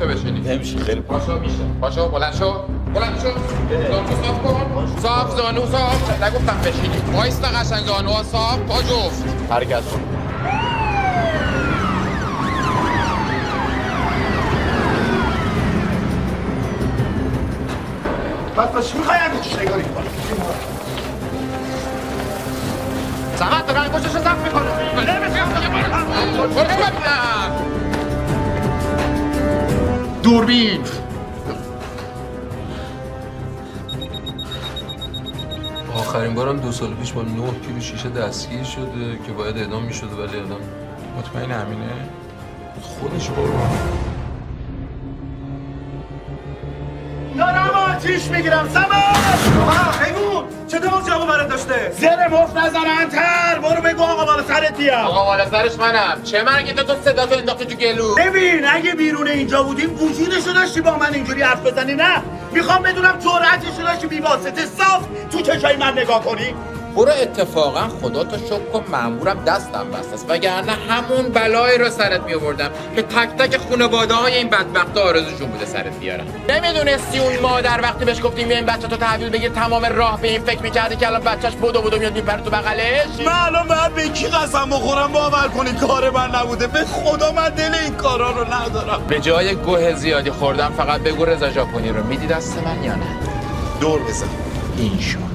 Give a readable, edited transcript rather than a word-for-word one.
تو بشینی. نمیشه خیلی پاشو میشه. پاشو بلند شو. بلند شو. زانو صاف کن. صاف زانو صاف. نگفتم بشینی. وایستا قشنگ زانوها صاف پا جفت. حرکت کن. بس چی می‌خوای همینجوری نگاری کنی؟ سمت دارن پشتش رو زفت میکنه. دوربین. آخرین بارم 2 سال پیش با 9 کیلو شیشه دستگیر شده که باید اعدام میشده ولی اعدام. مطمئن همینه؟ خودش قربان. دارم آتیش میگیرم سمت! حیوان چطور جواب برات داشته؟ زر مفت نزننتر برو بگو آقا بالا سرت بیام. آقا بالا سرش منم. چه مرگی تو صدا تو انداختی تو گلو؟ ببین اگه بیرون اینجا بودیم وجودشو داشتی با من اینجوری حرف بزنی نه؟ میخوام بدونم جرأتشو داشتی بی واسطه صاف تو چشای من نگاه کنی؟ برو اتفاقا خدا تو شکر کن مامورم دستم بسته است وگرنه همون بلایی رو سرت میآوردم که تک تک خانواده های این بدبخت آرزوشون بوده سرت بیارم. نمیدونستی اون مادر وقتی بهش گفتیم بیا این بچه تو تحویل بگیر تمام راه به این فکر میکردی که الان بچهش بدو میاد میپره تو بغلش؟ من الان باید به کی قسم بخورم باور کنی کار من نبوده. به خدا من دل این کارا رو ندارم. به جای گوه زیادی خوردم فقط بگو رضا ژاپنی رو میدی دست من یا نه؟ دور بزن. این شد.